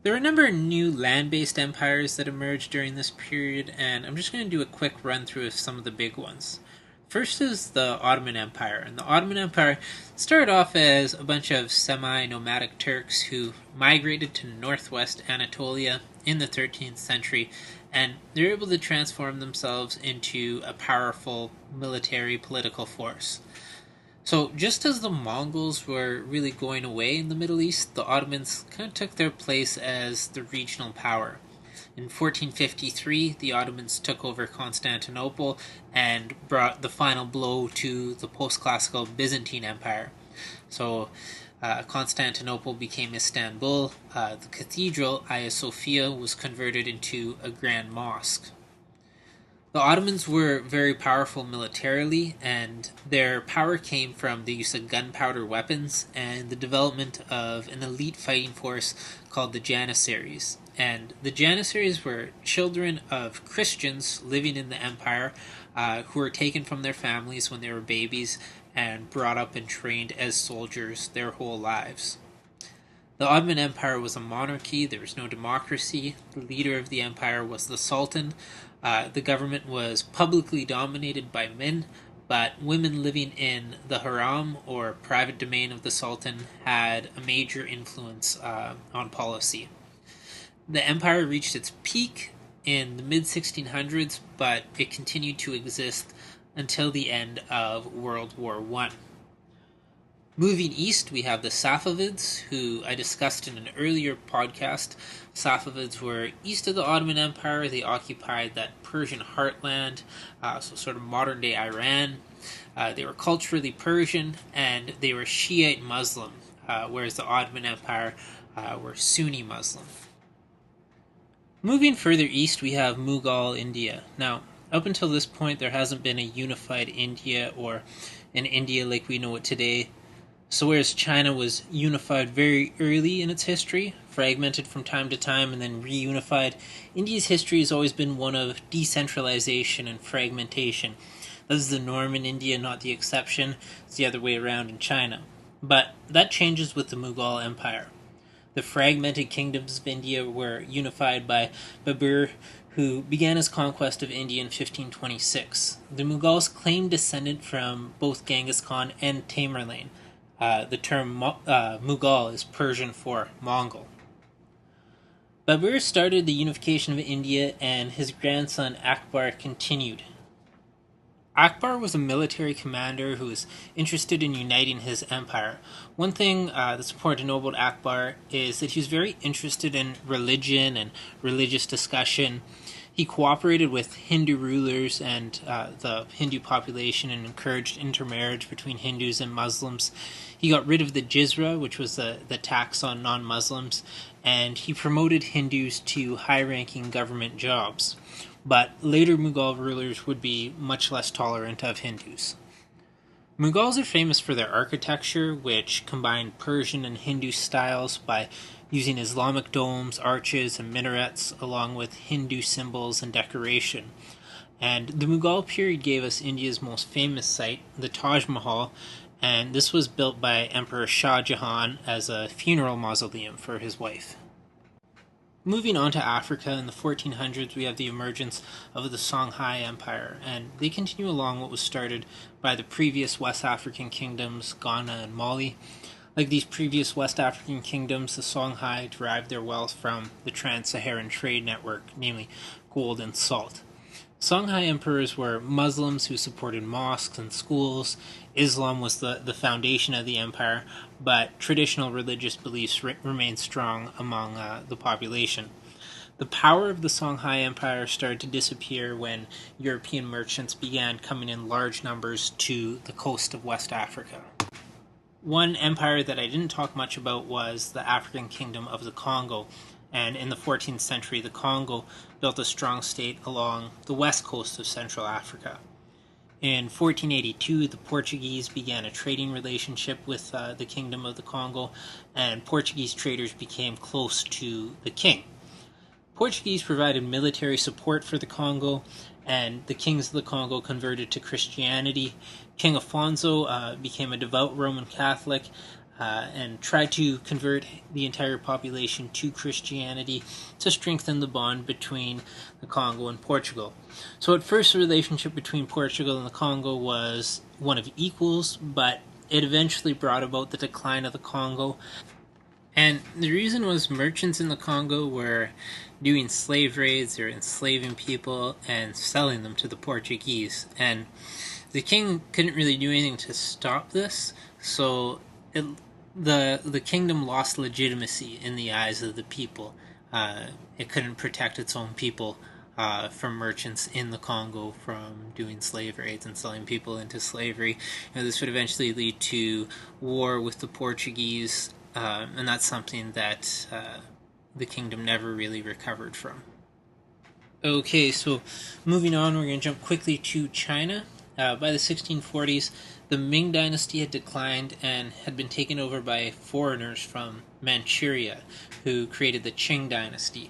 There were a number of new land-based empires that emerged during this period, and I'm just going to do a quick run through of some of the big ones. First is the Ottoman Empire, and the Ottoman Empire started off as a bunch of semi-nomadic Turks who migrated to northwest Anatolia in the 13th century, and they were able to transform themselves into a powerful military political force. So, just as the Mongols were really going away in the Middle East, the Ottomans kind of took their place as the regional power. In 1453, the Ottomans took over Constantinople and brought the final blow to the post classical Byzantine Empire. So, Constantinople became Istanbul. The cathedral, Hagia Sophia, was converted into a grand mosque. The Ottomans were very powerful militarily, and their power came from the use of gunpowder weapons and the development of an elite fighting force called the Janissaries. And the Janissaries were children of Christians living in the empire who were taken from their families when they were babies and brought up and trained as soldiers their whole lives. The Ottoman Empire was a monarchy, there was no democracy. The leader of the empire was the Sultan. The government was publicly dominated by men, but women living in the harem or private domain of the Sultan had a major influence on policy. The empire reached its peak in the mid 1600s, but it continued to exist until the end of World War I. Moving east, we have the Safavids, who I discussed in an earlier podcast. Safavids were east of the Ottoman Empire. They occupied that Persian heartland, so sort of modern-day Iran. They were culturally Persian, and they were Shiite Muslim, whereas the Ottoman Empire were Sunni Muslim. Moving further east, we have Mughal India. Now, up until this point, there hasn't been a unified India or an India like we know it today. So whereas China was unified very early in its history, fragmented from time to time, and then reunified, India's history has always been one of decentralization and fragmentation. This is the norm in India, not the exception. It's the other way around in China. But that changes with the Mughal Empire. The fragmented kingdoms of India were unified by Babur, who began his conquest of India in 1526. The Mughals claimed descent from both Genghis Khan and Tamerlane. The term Mughal is Persian for Mongol. Babur started the unification of India, and his grandson Akbar continued. Akbar was a military commander who was interested in uniting his empire. One thing that's important to know about Akbar is that he was very interested in religion and religious discussion. He cooperated with Hindu rulers and the Hindu population and encouraged intermarriage between Hindus and Muslims. He got rid of the jizya, which was the tax on non-Muslims, and he promoted Hindus to high-ranking government jobs. But later Mughal rulers would be much less tolerant of Hindus. Mughals are famous for their architecture, which combined Persian and Hindu styles by using Islamic domes, arches, and minarets, along with Hindu symbols and decoration. And the Mughal period gave us India's most famous site, the Taj Mahal, and this was built by Emperor Shah Jahan as a funeral mausoleum for his wife. Moving on to Africa, in the 1400s, we have the emergence of the Songhai Empire, and they continue along what was started by the previous West African kingdoms, Ghana and Mali. Like these previous West African kingdoms, the Songhai derived their wealth from the Trans-Saharan trade network, namely gold and salt. Songhai emperors were Muslims who supported mosques and schools. Islam was the foundation of the empire, but traditional religious beliefs remained strong among the population. The power of the Songhai Empire started to disappear when European merchants began coming in large numbers to the coast of West Africa. One empire that I didn't talk much about was the African kingdom of the Congo. And in the 14th century, the Congo built a strong state along the west coast of Central Africa. In 1482, the Portuguese began a trading relationship with the Kingdom of the Congo, and Portuguese traders became close to the king. Portuguese provided military support for the Congo, and the kings of the Congo converted to Christianity. King Afonso became a devout Roman Catholic, and tried to convert the entire population to Christianity to strengthen the bond between the Congo and Portugal. So at first, the relationship between Portugal and the Congo was one of equals, but it eventually brought about the decline of the Congo. And the reason was merchants in the Congo were doing slave raids, they were enslaving people and selling them to the Portuguese. And the king couldn't really do anything to stop this, so the kingdom lost legitimacy in the eyes of the people. It couldn't protect its own people from merchants in the Congo from doing slave raids and selling people into slavery. This would eventually lead to war with the Portuguese, and that's something that the kingdom never really recovered from. Okay, so moving on, we're going to jump quickly to China. By the 1640s, the Ming dynasty had declined and had been taken over by foreigners from Manchuria, who created the Qing dynasty.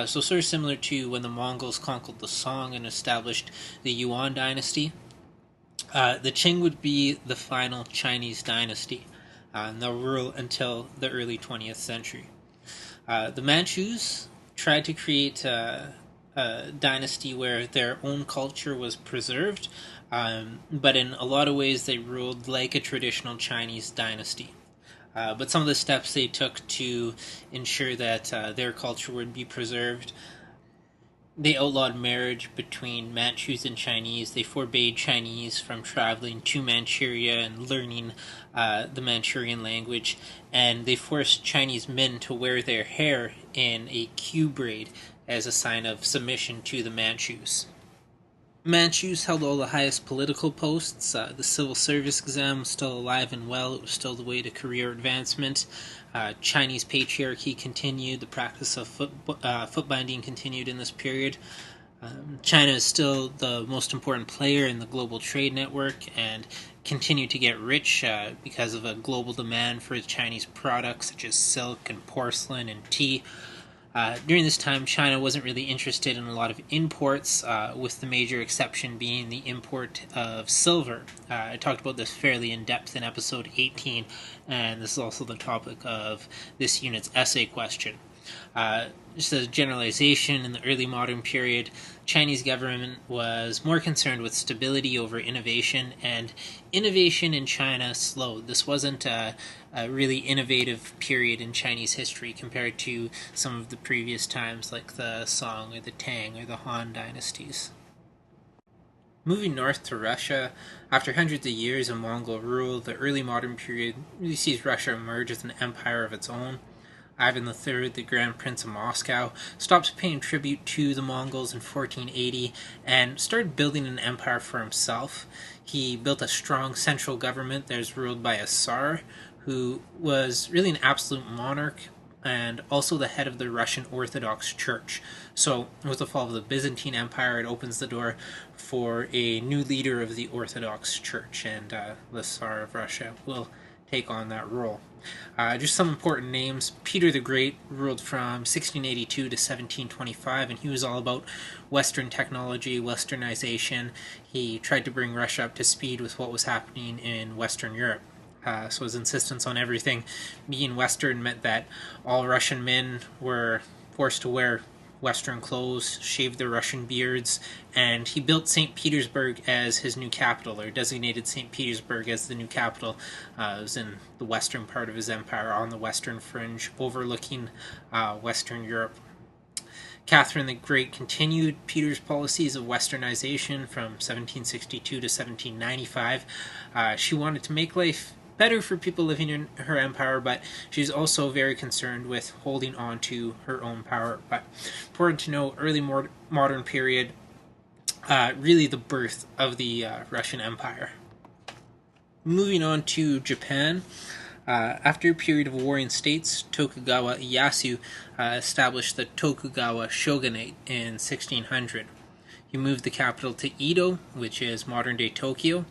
So sort of similar to when the Mongols conquered the Song and established the Yuan dynasty. The Qing would be the final Chinese dynasty, and they'll rule until the early 20th century. The Manchus tried to create a dynasty where their own culture was preserved, but in a lot of ways they ruled like a traditional Chinese dynasty. But some of the steps they took to ensure that their culture would be preserved: they outlawed marriage between Manchus and Chinese. They forbade Chinese from traveling to Manchuria and learning the Manchurian language. And they forced Chinese men to wear their hair in a Q braid as a sign of submission to the Manchus. Manchus held all the highest political posts. The civil service exam was still alive and well. It was still the way to career advancement. Chinese patriarchy continued. The practice of foot binding continued in this period. China is still the most important player in the global trade network and continued to get rich because of a global demand for Chinese products such as silk and porcelain and tea. During this time, China wasn't really interested in a lot of imports, with the major exception being the import of silver. I talked about this fairly in depth in episode 18, and this is also the topic of this unit's essay question. Just as a generalization, in the early modern period, Chinese government was more concerned with stability over innovation, and innovation in China slowed. This wasn't a really innovative period in Chinese history compared to some of the previous times like the Song or the Tang or the Han dynasties. Moving north to Russia, after hundreds of years of Mongol rule, the early modern period really sees Russia emerge as an empire of its own. Ivan III, the Grand Prince of Moscow, stopped paying tribute to the Mongols in 1480 and started building an empire for himself. He built a strong central government that was ruled by a Tsar, who was really an absolute monarch and also the head of the Russian Orthodox Church. So, with the fall of the Byzantine Empire, it opens the door for a new leader of the Orthodox Church, and the Tsar of Russia will take on that role. Just some important names. Peter the Great ruled from 1682 to 1725, and he was all about Western technology, Westernization. He tried to bring Russia up to speed with what was happening in Western Europe. So his insistence on everything being Western meant that all Russian men were forced to wear Western clothes, shave their Russian beards, and he built St. Petersburg as his new capital, or designated St. Petersburg as the new capital. It was in the western part of his empire, on the western fringe, overlooking Western Europe. Catherine the Great continued Peter's policies of westernization from 1762 to 1795. She wanted to make life better for people living in her empire, but she's also very concerned with holding on to her own power. But important to know, early modern period, really the birth of the Russian Empire. Moving on to Japan. After a period of warring states, Tokugawa Ieyasu established the Tokugawa shogunate in 1600. He moved the capital to Edo, which is modern-day Tokyo,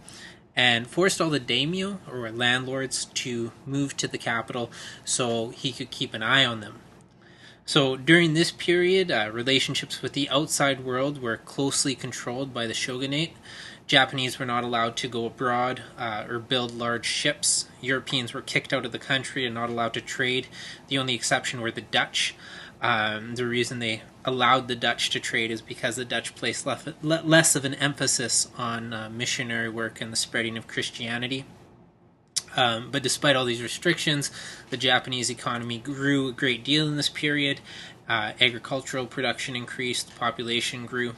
and forced all the daimyo, or landlords, to move to the capital so he could keep an eye on them. So during this period, relationships with the outside world were closely controlled by the shogunate. Japanese were not allowed to go abroad or build large ships. Europeans were kicked out of the country and not allowed to trade. The only exception were the Dutch. The reason they allowed the Dutch to trade is because the Dutch placed less of an emphasis on missionary work and the spreading of Christianity. But despite all these restrictions, the Japanese economy grew a great deal in this period. Agricultural production increased, the population grew.